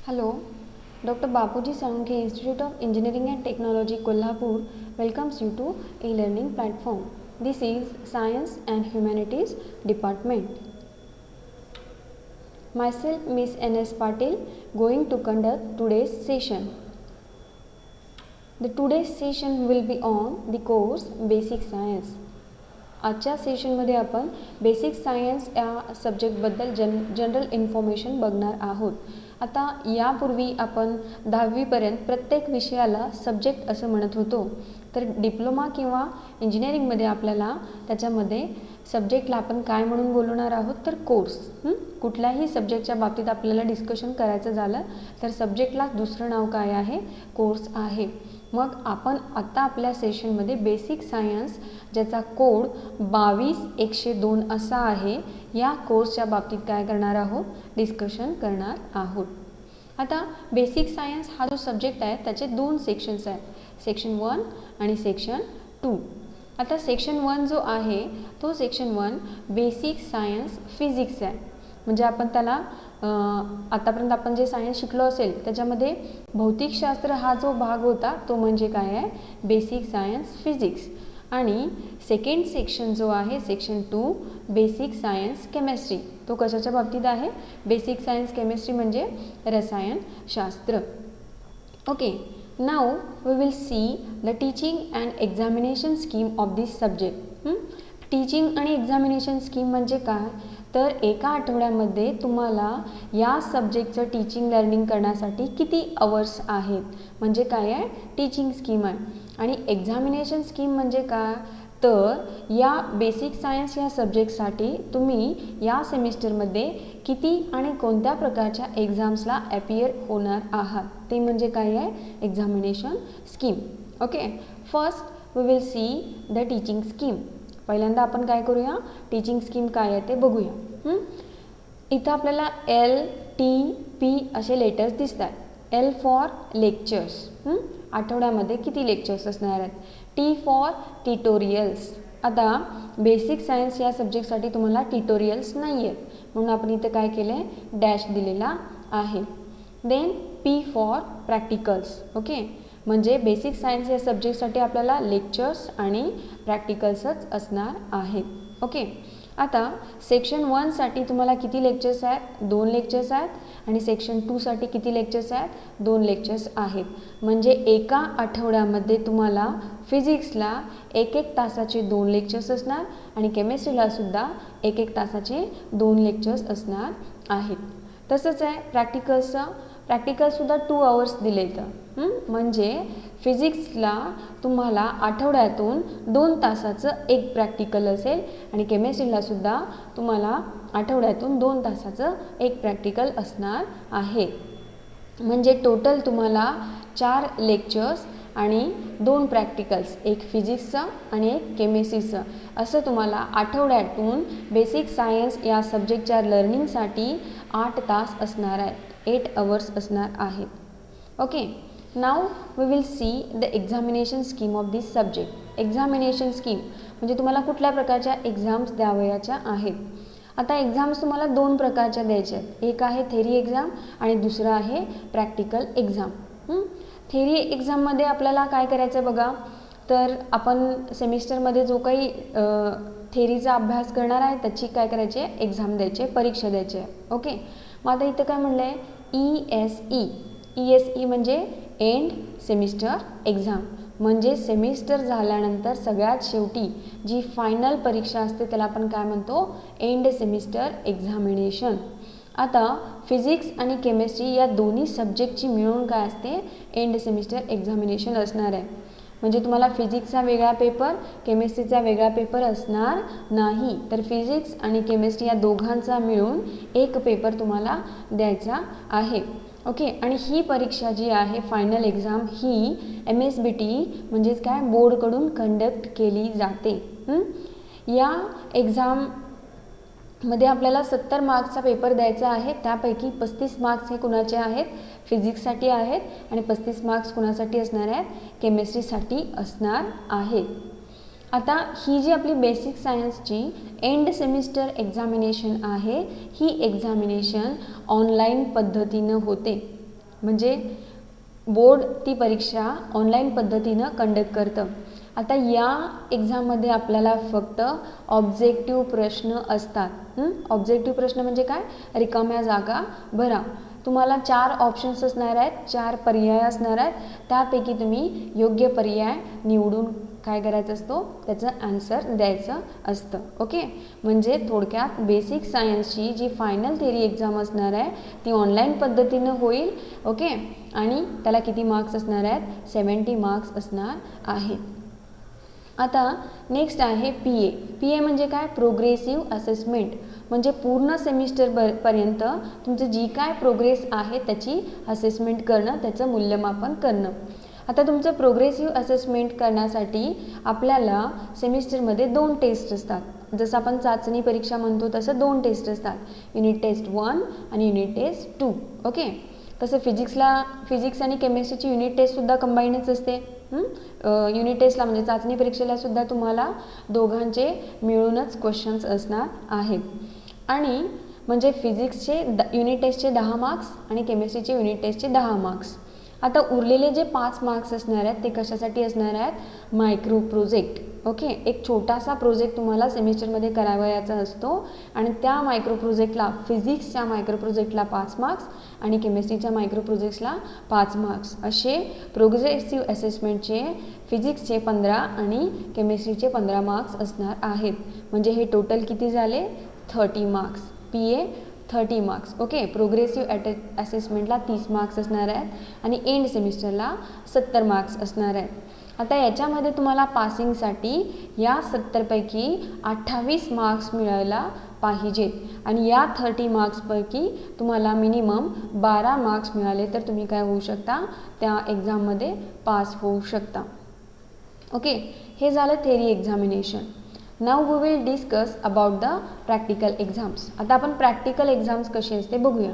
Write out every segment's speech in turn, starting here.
Hello, Dr. Bapuji Salunkhe, Institute of Engineering and Technology, Kolhapur welcomes you to e-learning platform. This is Science and Humanities Department. Myself, Miss N.S. Patil, going to conduct today's session. The today's session will be on the course Basic Science. आजच्या सेशनमध्ये आपण basic science या सब्जेक्टबद्दल general information बघणार आहोत. आता यापूर्वी आपण 10वीपर्यंत प्रत्येक विषयाला सब्जेक्ट असं म्हणत होतो, तर डिप्लोमा किंवा इंजिनिअरिंगमध्ये आपल्याला त्याच्यामध्ये सब्जेक्टला आपण काय म्हणून बोलणार आहोत तर कोर्स. कुठल्याही सब्जेक्टच्या बाबतीत आपल्याला डिस्कशन करायचं झालं तर सब्जेक्टला दुसरं नाव काय आहे, कोर्स आहे. मग आपण आता आपल्या सेशनमध्ये बेसिक सायन्स ज्याचा कोड 22102 असा आहे, या कोर्सच्या बाबतीत काय करणार आहोत, डिस्कशन करणार आहोत. आता बेसिक सायन्स हा जो सब्जेक्ट आहे त्याचे दोन सेक्शन्स आहेत, सेक्शन 1 आणि सेक्शन 2. आता सेक्शन 1 जो आहे तो सेक्शन 1 बेसिक सायन्स फिजिक्स आहे. म्हणजे आपण त्याला आतापर्यंत आपण जे सायन्स शिकलो असेल त्याच्यामध्ये भौतिकशास्त्र हा जो भाग होता तो म्हणजे काय आहे, बेसिक सायन्स फिजिक्स. आणि सेकंड सेक्शन जो आहे सेक्शन 2 बेसिक सायन्स केमिस्ट्री, तो कशाच्या बाबतीत आहे, बेसिक सायन्स केमिस्ट्री म्हणजे रसायनशास्त्र. Okay, now we will see the teaching and examination scheme of this subject. Teaching आणि एक्झामिनेशन स्कीम म्हणजे काय, तर एका आठवड्यामध्ये तुम्हाला या सब्जेक्टचं टीचिंग लर्निंग करण्यासाठी किती अवर्स आहेत, म्हणजे काय आहे, टीचिंग स्कीम आहे. आणि एक्झामिनेशन स्कीम म्हणजे काय, तर या बेसिक सायन्स या सब्जेक्टसाठी तुम्ही या सेमिस्टरमध्ये किती आणि कोणत्या प्रकारच्या एक्झाम्सला ॲपियर होणार आहात, ते म्हणजे काय आहे, examination scheme. Okay, first we will see the teaching scheme. पहिल्यांदा आपण काय करूया, टीचिंग स्कीम काय आहे ते बघूया. इथं आपल्याला LTP असे लेटर्स दिसतात. L फॉर लेक्चर्स, आठवड्यामध्ये किती लेक्चर्स असणार आहेत. T for tutorials. आता बेसिक सायन्स या सब्जेक्टसाठी तुम्हाला ट्युटोरियल्स नाही आहेत म्हणून आपण इथं काय केलं आहे, डॅश दिलेला आहे. Then P for practicals. Okay, म्हणजे बेसिक सायन्स या सब्जेक्टसाठी आपल्याला लेक्चर्स आणि प्रॅक्टिकल्सच असणार आहेत. ओके, आता सेक्शन 1 साठी तुम्हाला किती लेक्चर्स आहेत, 2 लेक्चर्स आहेत. आणि सेक्शन 2 साठी किती लेक्चर्स आहेत, 2 लेक्चर्स आहेत. म्हणजे एका आठवड्यामध्ये तुम्हाला फिजिक्सला 1-1 तासाचे 2 लेक्चर्स असणार आणि केमिस्ट्रीला सुद्धा 1-1 तासाचे 2 लेक्चर्स असणार आहेत. तसंच आहे प्रॅक्टिकल्सचं, प्रॅक्टिकलसुद्धा 2 आवर्स दिले इथं. म्हणजे फिजिक्सला तुम्हाला आठवड्यातून 2 तासाचं एक प्रॅक्टिकल असेल आणि केमिस्ट्रीला सुद्धा तुम्हाला आठवड्यातून 2 तासाचं एक प्रॅक्टिकल असणार आहे. म्हणजे टोटल तुम्हाला 4 लेक्चर्स आणि 2 प्रॅक्टिकल्स, एक फिजिक्सचं आणि एक केमिस्ट्रीचं, असं तुम्हाला आठवड्यातून बेसिक सायन्स या सब्जेक्टच्या लर्निंगसाठी 8 तास असणार आहेत, 8 आवर्स असणार आहेत. Okay, now we will see the examination scheme of this subject. Examination scheme म्हणजे तुम्हाला कुठल्या प्रकारच्या एक्झाम्स द्यावयाच्या आहेत. आता एक्झाम्स तुम्हाला 2 प्रकारच्या द्यायच्या आहेत, एक आहे थेरी एक्झाम आणि दुसरं आहे प्रॅक्टिकल एक्झाम. थेरी एक्झाममध्ये आपल्याला काय करायचं बघा, तर आपण सेमिस्टरमध्ये जो काही थेरीचा अभ्यास करणार आहे त्याची काय करायची आहे, एक्झाम द्यायची आहे, परीक्षा द्यायची आहे. ओके, मग आता इथं काय म्हणलं आहे, ESE म्हणजे एंड सेमिस्टर एक्झाम. म्हणजे सेमिस्टर झाल्यानंतर सगळ्यात शेवटी जी फायनल परीक्षा असते त्याला आपण काय म्हणतो, एंड सेमिस्टर एक्झामिनेशन. आता फिजिक्स आणि केमिस्ट्री या दोन्ही सब्जेक्टची मिळून काय असते, एंड सेमिस्टर एक्झामिनेशन असणार आहे. म्हणजे तुम्हाला फिजिक्सचा वेगळा पेपर, केमिस्ट्रीचा वेगळा पेपर असणार नाही, तर फिजिक्स आणि केमिस्ट्री या दोघांचा मिळून एक पेपर तुम्हाला द्यायचा आहे. ओके, आणि ही परीक्षा जी आहे फायनल एक्झाम ही MSBT म्हणजेच काय, बोर्डकडून कंडक्ट केली जाते. या एक्झाममध्ये आपल्याला 70 मार्क्सचा पेपर द्यायचा आहे. त्यापैकी 35 मार्क्स हे कुणाचे आहेत, फिजिक्ससाठी आहेत आणि 35 मार्क्स कुणासाठी असणार आहेत, केमिस्ट्रीसाठी असणार आहेत. आता ही जी आपली बेसिक सायन्सची एंड सेमिस्टर एक्झामिनेशन आहे, ही एक्झामिनेशन ऑनलाईन पद्धतीनं होते. म्हणजे बोर्ड ती परीक्षा ऑनलाईन पद्धतीनं कंडक्ट करतं. आता या एक्झाममध्ये आपल्याला फक्त ऑब्जेक्टिव्ह प्रश्न असतात. ऑब्जेक्टिव्ह प्रश्न म्हणजे काय? रिकाम्या जागा भरा. तुम्हाला 4 ऑप्शन्स असणार आहेत, 4 पर्याय असणार आहेत. त्यापैकी तुम्ही योग्य पर्याय निवडून काय करायचं असतो, त्याचं आन्सर द्यायचं असतं. ओके, म्हणजे थोडक्यात बेसिक सायन्सची जी फायनल थिअरी एक्झाम असणार आहे ती ऑनलाईन पद्धतीनं होईल. ओके, आणि त्याला किती मार्क्स असणार आहेत? 70 मार्क्स असणार आहेत. आता नेक्स्ट आहे PA. PA म्हणजे काय? Progressive assessment. म्हणजे पूर्ण सेमिस्टर पर्यंत तुमचं जी काय प्रोग्रेस आहे त्याची असेसमेंट करणं, त्याचं मूल्यमापन करणं. आता तुमचं प्रोग्रेसिव्ह असेसमेंट करण्यासाठी आपल्याला सेमिस्टरमध्ये 2 टेस्ट असतात. जसं आपण चाचणी परीक्षा म्हणतो तसं 2 टेस्ट असतात, युनिट टेस्ट 1 आणि युनिट टेस्ट 2. ओके, तसं फिजिक्स आणि केमिस्ट्रीची युनिट टेस्टसुद्धा कंबाईनच असते. युनिट टेस्टला म्हणजे चाचणी परीक्षेला सुद्धा तुम्हाला दोघांचे मिळूनच क्वेश्चन्स असणार आहेत. आणि म्हणजे फिजिक्सचे युनिट टेस्टचे 10 मार्क्स आणि केमिस्ट्रीचे युनिट टेस्टचे 10 मार्क्स. आता उरलेले जे 5 मार्क्स असणार आहेत ते कशासाठी असणार आहेत? Micro project. ओके, एक छोटासा प्रोजेक्ट तुम्हाला सेमिस्टरमध्ये करावयाचा असतो आणि त्या मायक्रो प्रोजेक्टला, फिजिक्सच्या मायक्रो प्रोजेक्टला 5 मार्क्स आणि केमिस्ट्रीच्या मायक्रो प्रोजेक्ट्सला 5 मार्क्स असे प्रोग्रेसिव्ह असेसमेंटचे फिजिक्सचे 15 आणि केमिस्ट्रीचे 15 मार्क्स असणार आहेत. म्हणजे हे टोटल किती झाले? 30 marks. PA 30 marks. Okay, progressive असेसमेंटला 30 मार्क्स असणार आहेत आणि एंड सेमिस्टरला 70 मार्क्स असणार आहेत. आता याच्यामध्ये तुम्हाला पासिंगसाठी या 70 पैकी 28 मार्क्स मिळायला पाहिजेत आणि या 30 मार्क्सपैकी तुम्हाला मिनिमम 12 मार्क्स मिळाले तर तुम्ही काय होऊ शकता? त्या एक्झाममध्ये पास होऊ शकता. ओके, हे झालं theory examination. Now we will discuss about the practical exams. आता आपण प्रॅक्टिकल एक्झाम्स कसे असते बघूया.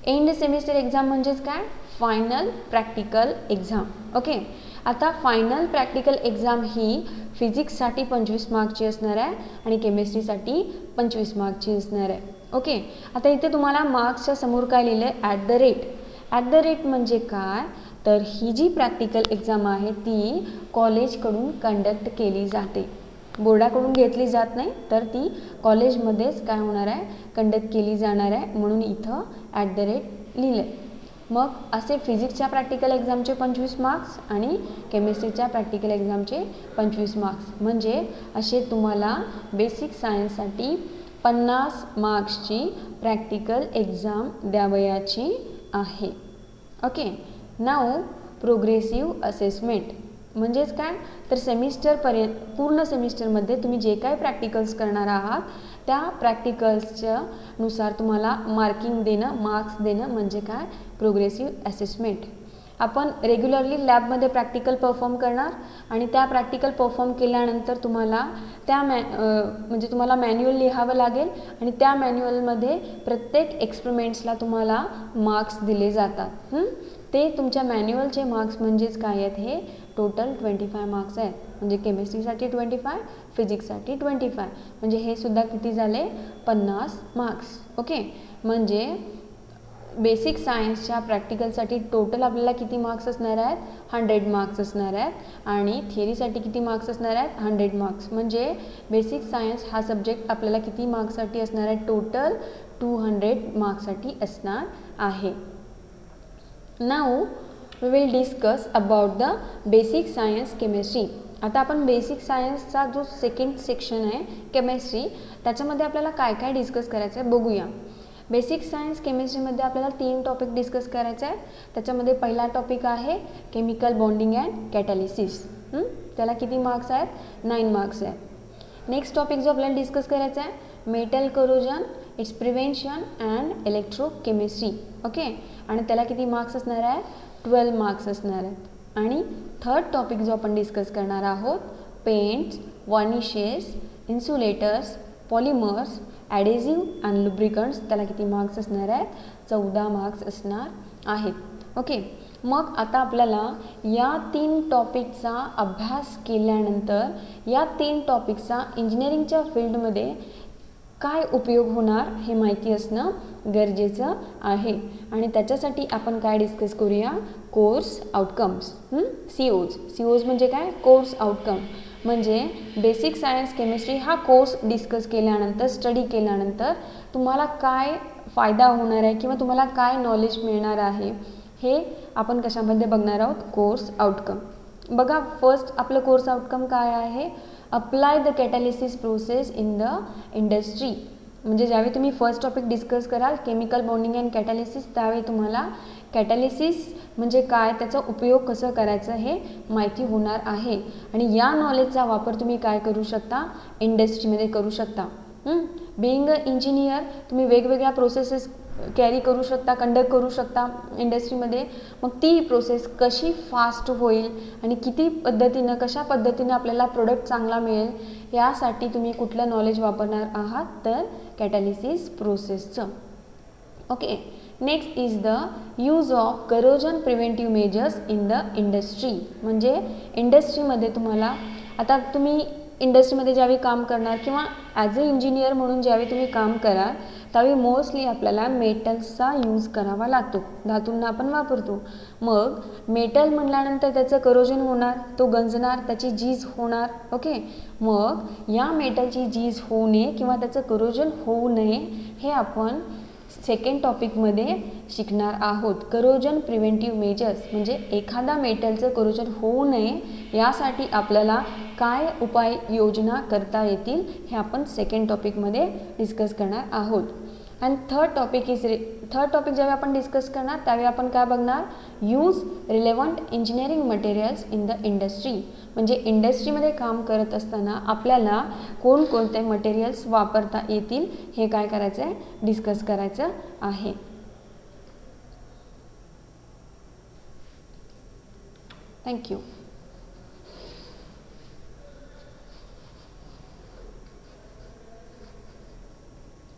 एंड सेमिस्टर एक्झाम म्हणजेच काय? Final practical exam. ओके, आता फायनल प्रॅक्टिकल एक्झाम ही फिजिक्ससाठी 25 मार्क्सची असणार आहे आणि केमिस्ट्रीसाठी 25 मार्क्सची असणार आहे. ओके, आता इथे तुम्हाला मार्क्सच्या समोर काय लिहिलं आहे? At the rate. At the rate म्हणजे काय? तर ही जी प्रॅक्टिकल एक्झाम आहे ती कॉलेजकडून कंडक्ट केली जाते, बोर्डाकडून घेतली जात नाही, तर ती कॉलेजमध्येच काय होणार आहे? कंडक्ट केली जाणार आहे, म्हणून इथं ॲट द रेट लिहिलं आहे. मग असे फिजिक्सच्या प्रॅक्टिकल एक्झामचे 25 मार्क्स आणि केमिस्ट्रीच्या प्रॅक्टिकल एक्झामचे 25 मार्क्स. म्हणजे असे तुम्हाला बेसिक सायन्ससाठी 50 मार्क्सची प्रॅक्टिकल एक्झाम द्यावयाची आहे. ओके, नाव प्रोग्रेसिव्ह असेसमेंट म्हणजेच काय? तर सेमिस्टरपर्यंत पूर्ण सेमिस्टरमध्ये तुम्ही जे काय प्रॅक्टिकल्स करणार आहात त्या प्रॅक्टिकल्सच्या नुसार तुम्हाला मार्किंग देणं, मार्क्स देणं म्हणजे काय? Progressive assessment. आपण रेग्युलरली लॅबमध्ये प्रॅक्टिकल परफॉर्म करणार आणि त्या प्रॅक्टिकल परफॉर्म केल्यानंतर तुम्हाला त्या म्हणजे तुम्हाला मॅन्युअल लिहावं लागेल आणि त्या मॅन्युअलमध्ये प्रत्येक एक्सपेरिमेंट्सला तुम्हाला मार्क्स दिले जातात. ते तुमच्या मॅन्युअलचे मार्क्स म्हणजेच काय आहेत? हे टोटल 25 मार्क्स आहेत. म्हणजे केमिस्ट्रीसाठी 25, फिजिक्ससाठी 25, म्हणजे हे सुद्धा किती झाले? 50 मार्क्स. ओके, म्हणजे बेसिक सायन्सच्या प्रॅक्टिकलसाठी टोटल आपल्याला किती मार्क्स असणार आहेत? 100 मार्क्स असणार आहेत आणि थिअरीसाठी किती मार्क्स असणार आहेत? 100 मार्क्स. म्हणजे बेसिक सायन्स हा सब्जेक्ट आपल्याला किती मार्क्ससाठी असणार आहे? टोटल 200 मार्क्ससाठी असणार आहे. Now we will discuss about the basic science chemistry. आता आपण बेसिक सायन्सचा जो सेकंड सेक्शन आहे केमिस्ट्री, त्याच्यामध्ये आपल्याला काय काय डिस्कस करायचं आहे बघूया. बेसिक सायन्स केमिस्ट्रीमध्ये आपल्याला 3 टॉपिक डिस्कस करायचे आहे. त्याच्यामध्ये पहिला टॉपिक आहे केमिकल बॉन्डिंग अँड कॅटॅलिसिस. त्याला किती मार्क्स आहेत? 9 मार्क्स आहेत. नेक्स्ट टॉपिक जो आपल्याला डिस्कस करायचा आहे metal corrosion, it's prevention and electrochemistry. Okay, आणि त्याला किती मार्क्स असणार आहे? 12 मार्क्स असणार आहेत. आणि थर्ड टॉपिक जो आपण डिस्कस करणार आहोत paints, varnishes, insulators, polymers, adhesive and lubricants, त्याला किती मार्क्स असणार आहेत? 14 मार्क्स असणार आहेत. ओके, मग आता आपल्याला या 3 टॉपिकचा अभ्यास केल्यानंतर या 3 टॉपिकचा इंजिनिअरिंगच्या फील्डमध्ये काय उपयोग होणार हे माहिती असणं गरजेचं आहे. आणि त्याच्यासाठी आपण काय डिस्कस करूया, कोर्स आउटकम्स. COs म्हणजे काय, कोर्स आउटकम. म्हणजे बेसिक सायन्स केमिस्ट्री हा कोर्स डिस्कस केल्यानंतर, स्टडी केल्यानंतर तुम्हाला काय फायदा होणार आहे किंवा तुम्हाला काय नॉलेज मिळणार आहे हे आपण कशामध्ये बघणार आहोत, कोर्स आउटकम. बघा, फर्स्ट आपलं कोर्स आउटकम काय आहे, apply the catalysis process in the industry. म्हणजे ज्यावेळी तुम्ही फर्स्ट टॉपिक डिस्कस कराल केमिकल बॉन्डिंग अँड कॅटॅलिसिस, त्यावेळी तुम्हाला कॅटॅलिसिस म्हणजे काय, त्याचा उपयोग कसं करायचं हे माहिती होणार आहे. आणि या नॉलेजचा वापर तुम्ही काय करू शकता, इंडस्ट्रीमध्ये करू शकता. बिईंग अ इंजिनियर तुम्ही वेगवेगळ्या प्रोसेसेस कॅरी करू शकता, कंडक्ट करू शकता इंडस्ट्रीमध्ये. मग ती प्रोसेस कशी फास्ट होईल आणि कशा पद्धतीनं आपल्याला प्रोडक्ट चांगला मिळेल यासाठी तुम्ही कुठलं नॉलेज वापरणार आहात, तर कॅटॅलिसिस प्रोसेसचं. Okay. Next is the use of corrosion preventive measures in the industry. म्हणजे इंडस्ट्रीमध्ये तुम्हाला, आता तुम्ही इंडस्ट्रीमध्ये ज्यावेळी काम करणार किंवा ॲज अ इंजिनियर म्हणून ज्यावेळी तुम्ही काम कराल त्यावेळी मोस्टली आपल्याला मेटल्सचा यूज करावा लागतो. धातूंना आपण वापरतो. मग मेटल म्हटल्यानंतर त्याचं करोजन होणार, तो गंजणार, त्याची झीज होणार. ओके. मग या मेटलची झीज होऊ नये किंवा त्याचं करोजन होऊ नये हे आपण सेकंड टॉपिकमध्ये शिकणार आहोत. करोजन प्रिव्हेंटिव्ह मेजर्स म्हणजे एखादा मेटलचं करोजन होऊ नये यासाठी आपल्याला काय उपाययोजना करता येतील हे आपण सेकंड टॉपिकमध्ये डिस्कस करणार आहोत. अँड थर्ड टॉपिक ज्यावेळी आपण डिस्कस करणार त्यावेळी आपण काय बघणार, use relevant engineering materials in the industry. म्हणजे इंडस्ट्रीमध्ये काम करत असताना आपल्याला कोणकोणते मटेरियल्स वापरता येतील हे काय करायचं आहे, डिस्कस करायचं आहे. थँक्यू.